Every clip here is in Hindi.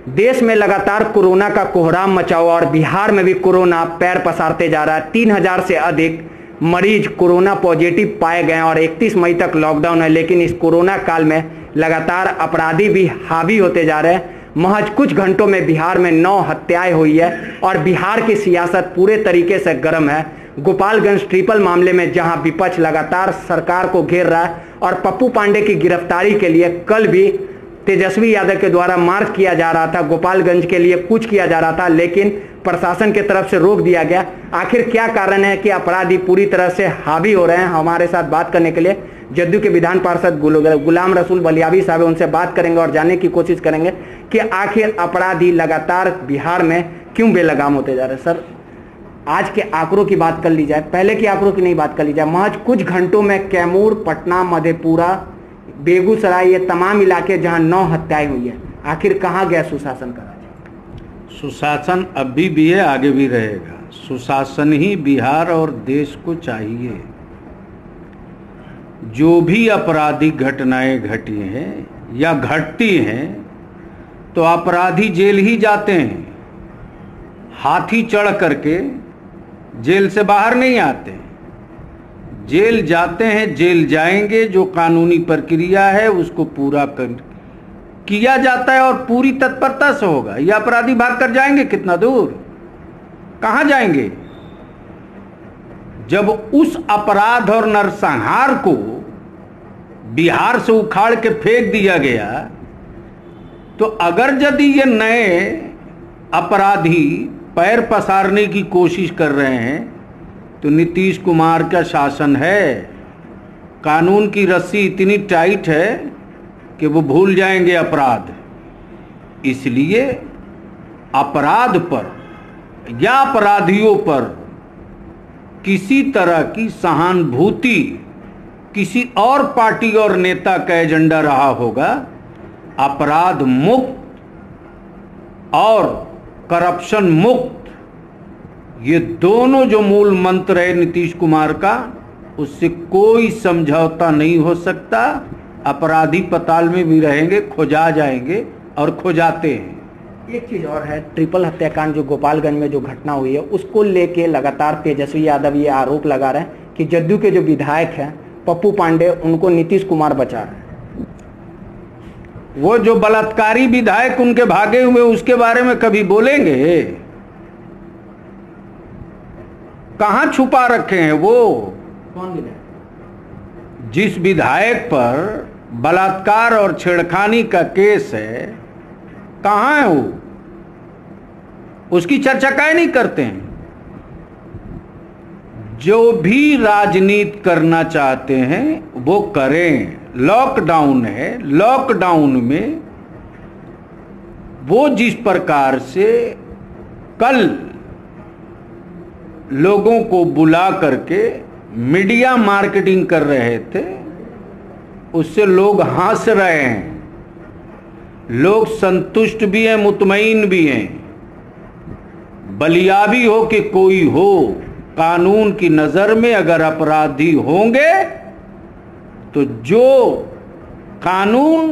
देश में लगातार कोरोना का कोहराम मचा हुआ और बिहार में भी कोरोना पैर पसारते जा रहा है। 3000 से अधिक मरीज कोरोना पॉजिटिव पाए गए और 31 मई तक लॉकडाउन है। लेकिन इस कोरोना काल में लगातार अपराधी भी हावी होते जा रहे हैं। महज कुछ घंटों में बिहार में 9 हत्याएं हुई है और बिहार की सियासत पूरे तरीके से गर्म है। गोपालगंज ट्रिपल मामले में जहां विपक्ष लगातार सरकार को घेर रहा है और पप्पू पांडे की गिरफ्तारी के लिए कल भी तेजस्वी यादव के द्वारा मार्च किया जा रहा था, गोपालगंज के लिए कुछ किया जा रहा था, लेकिन प्रशासन की तरफ से रोक दिया गया। आखिर क्या कारण है कि अपराधी पूरी तरह से हावी हो रहे हैं? हमारे साथ बात करने के लिए जदयू के विधान पार्षद गुलाम रसूल बलियावी साहब, उनसे बात करेंगे और जानने की कोशिश करेंगे कि आखिर अपराधी लगातार बिहार में क्यों बेलगाम होते जा रहे हैं। सर, आज के आंकड़ों की बात कर ली जाए, पहले के आंकड़ों की नहीं बात कर ली जाए, महज कुछ घंटों में कैमूर, पटना, मधेपुरा, बेगूसराय, ये तमाम इलाके जहां 9 हत्याएं हुई है, आखिर कहां गया सुशासन का राज? सुशासन अभी भी है, आगे भी रहेगा। सुशासन ही बिहार और देश को चाहिए। जो भी आपराधिक घटनाएं घटी हैं या घटती हैं तो अपराधी जेल ही जाते हैं। हाथी चढ़ करके जेल से बाहर नहीं आते, जेल जाते हैं, जेल जाएंगे। जो कानूनी प्रक्रिया है उसको पूरा किया जाता है और पूरी तत्परता से होगा। ये अपराधी भाग कर जाएंगे कितना दूर, कहां जाएंगे? जब उस अपराध और नरसंहार को बिहार से उखाड़ के फेंक दिया गया, तो अगर यदि ये नए अपराधी पैर पसारने की कोशिश कर रहे हैं तो नीतीश कुमार का शासन है, कानून की रस्सी इतनी टाइट है कि वो भूल जाएंगे अपराध। इसलिए अपराध पर या अपराधियों पर किसी तरह की सहानुभूति किसी और पार्टी और नेता का एजेंडा रहा होगा। अपराध मुक्त और करप्शन मुक्त, ये दोनों जो मूल मंत्र है नीतीश कुमार का, उससे कोई समझौता नहीं हो सकता। अपराधी पताल में भी रहेंगे, खोजा जाएंगे और खोजाते हैं। एक चीज और है, ट्रिपल हत्याकांड जो गोपालगंज में जो घटना हुई है, उसको लेके लगातार तेजस्वी यादव ये आरोप लगा रहे हैं कि जदयू के जो विधायक हैं पप्पू पांडे, उनको नीतीश कुमार बचा रहे हैं। वो जो बलात्कारी विधायक उनके भागे हुए, उसके बारे में कभी बोलेंगे? कहां छुपा रखे हैं वो? कौन विधायक? जिस विधायक पर बलात्कार और छेड़खानी का केस है, कहां है वो? उसकी चर्चा काहे नहीं करते हैं? जो भी राजनीति करना चाहते हैं वो करें। लॉकडाउन है, लॉकडाउन में वो जिस प्रकार से कल लोगों को बुला करके मीडिया मार्केटिंग कर रहे थे, उससे लोग हंस रहे हैं, लोग संतुष्ट भी हैं, मुतमईन भी हैं। बलियाबी हो कि कोई हो, कानून की नजर में अगर अपराधी होंगे तो जो कानून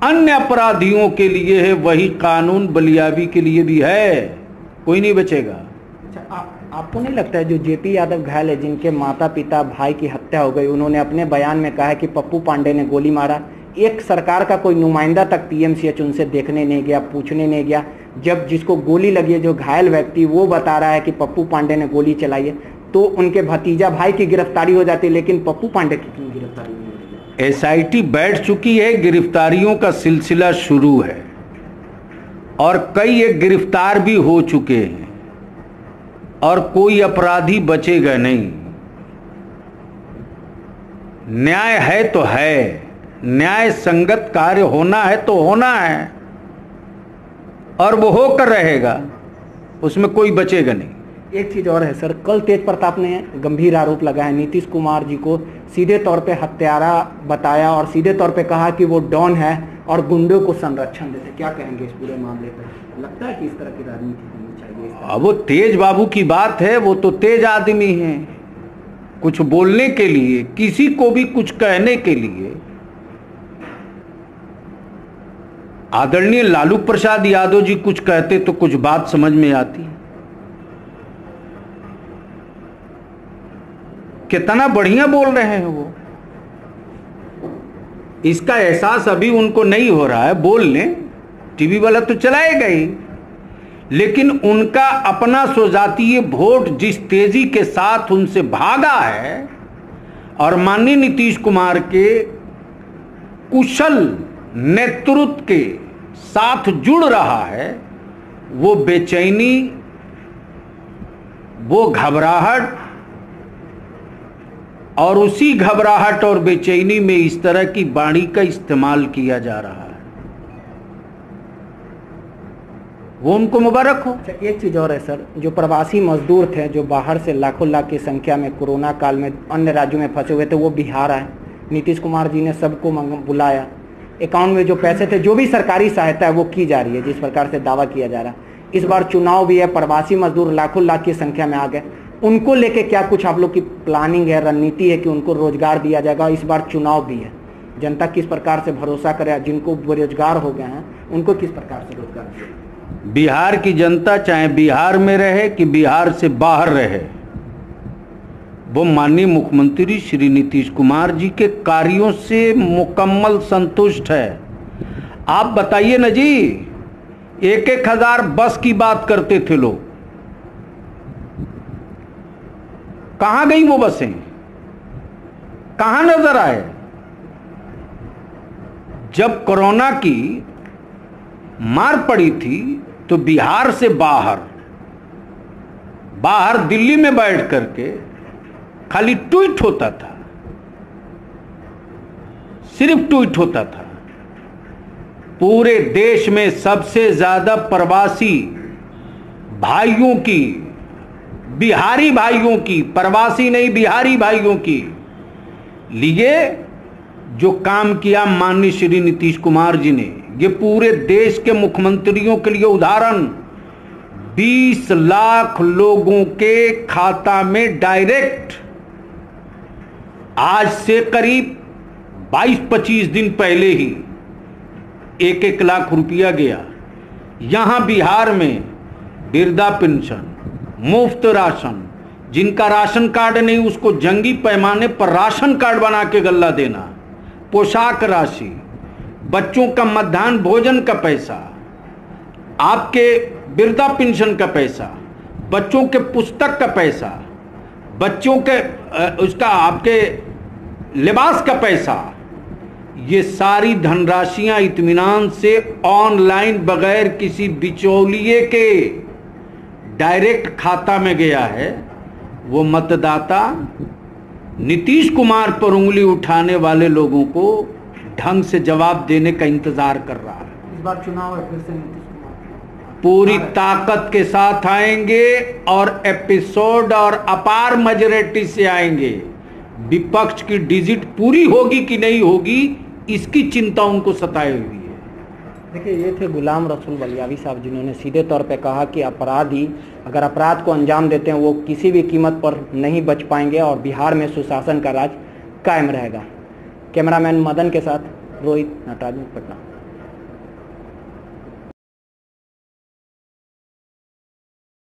अन्य अपराधियों के लिए है वही कानून बलियाबी के लिए भी है, कोई नहीं बचेगा। अच्छा, आपको नहीं लगता है जो जेपी यादव घायल है, जिनके माता पिता भाई की हत्या हो गई, उन्होंने अपने बयान में कहा है कि पप्पू पांडे ने गोली मारा, एक सरकार का कोई नुमाइंदा तक पीएमसीएच उनसे देखने नहीं गया, पूछने नहीं गया। जब जिसको गोली लगी है, जो घायल व्यक्ति, वो बता रहा है कि पप्पू पांडे ने गोली चलाई है, तो उनके भतीजा भाई की गिरफ्तारी हो जाती है, लेकिन पप्पू पांडे की क्यों गिरफ्तारी नहीं होती? एसआईटी बैठ चुकी है, गिरफ्तारियों का सिलसिला शुरू है और कई एक गिरफ्तार भी हो चुके हैं और कोई अपराधी बचेगा नहीं। न्याय है तो है, न्याय संगत कार्य होना है तो होना है और वो होकर रहेगा, उसमें कोई बचेगा नहीं। एक चीज और है सर, कल तेज प्रताप ने गंभीर आरोप लगाया, नीतीश कुमार जी को सीधे तौर पे हत्यारा बताया और सीधे तौर पे कहा कि वो डॉन है और गुंडों को संरक्षण देते। क्या कहेंगे इस पूरे मामले पर? लगता है कि इस तरह की राजनीति होनी चाहिए? अब वो तेज बाबू की बात है, वो तो तेज आदमी है, कुछ बोलने के लिए, किसी को भी कुछ कहने के लिए आदरणीय लालू प्रसाद यादव जी कुछ कहते तो कुछ बात समझ में आती। कितना बढ़िया बोल रहे हैं वो। इसका एहसास अभी उनको नहीं हो रहा है, बोल लें, टीवी वाला तो चलाएगा ही, लेकिन उनका अपना स्वजातीय वोट जिस तेजी के साथ उनसे भागा है और माननीय नीतीश कुमार के कुशल नेतृत्व के साथ जुड़ रहा है, वो बेचैनी, वो घबराहट, और उसी घबराहट और बेचैनी में इस तरह की वाणी का इस्तेमाल किया जा रहा है। वो उनको मुबारक हो। अच्छा, एक चीज़ और है सर, जो प्रवासी मजदूर थे जो बाहर से लाखों लाख की संख्या में कोरोना काल में अन्य राज्यों में फंसे हुए थे, वो बिहार आए। नीतीश कुमार जी ने सबको बुलाया, अकाउंट में जो पैसे थे, जो भी सरकारी सहायता है वो की जा रही है, जिस प्रकार से दावा किया जा रहा है। इस बार चुनाव भी है, प्रवासी मजदूर लाखों लाख की संख्या में आ गए, उनको लेके क्या कुछ आप लोग की प्लानिंग है, रणनीति है कि उनको रोजगार दिया जाएगा? इस बार चुनाव भी है, जनता किस प्रकार से भरोसा करे, जिनको बेरोजगार हो गए हैं उनको किस प्रकार से रोजगार दिया? बिहार की जनता चाहे बिहार में रहे कि बिहार से बाहर रहे, वो माननीय मुख्यमंत्री श्री नीतीश कुमार जी के कार्यों से मुकम्मल संतुष्ट है। आप बताइए ना जी, 1,000 बस की बात करते थे लोग, कहां गई वो बसें? कहां नजर आए? जब कोरोना की मार पड़ी थी तो बिहार से बाहर दिल्ली में बैठ करके खाली ट्वीट होता था, सिर्फ ट्वीट होता था। पूरे देश में सबसे ज्यादा प्रवासी भाइयों की, बिहारी भाइयों की, प्रवासी नहीं बिहारी भाइयों की लिए जो काम किया माननीय श्री नीतीश कुमार जी ने, ये पूरे देश के मुख्यमंत्रियों के लिए उदाहरण। 20 लाख लोगों के खाता में डायरेक्ट आज से करीब 22-25 दिन पहले ही 1-1 लाख रुपया गया। यहां बिहार में वृद्धा पेंशन, मुफ्त राशन, जिनका राशन कार्ड नहीं उसको जंगी पैमाने पर राशन कार्ड बना के गल्ला देना, पोशाक राशि, बच्चों का मध्याह्न भोजन का पैसा, आपके वृद्धा पेंशन का पैसा, बच्चों के पुस्तक का पैसा, बच्चों के उसका आपके लिबास का पैसा, ये सारी धनराशियां इत्मीनान से ऑनलाइन बगैर किसी बिचौलिए के डायरेक्ट खाता में गया है। वो मतदाता नीतीश कुमार पर उंगली उठाने वाले लोगों को ढंग से जवाब देने का इंतजार कर रहा है। इस बार चुनाव है, फिर से नीतीश कुमार पूरी ताकत के साथ आएंगे और एपिसोड और अपार मेजॉरिटी से आएंगे। विपक्ष की डिजिट पूरी होगी कि नहीं होगी, इसकी चिंता उनको सताई हुई है। देखिए, ये थे गुलाम रसूल बलियावी साहब, जिन्होंने सीधे तौर पे कहा कि अपराधी अगर अपराध को अंजाम देते हैं वो किसी भी कीमत पर नहीं बच पाएंगे और बिहार में सुशासन का राज कायम रहेगा। कैमरामैन मदन के साथ रोहित, नटराजन, पटना।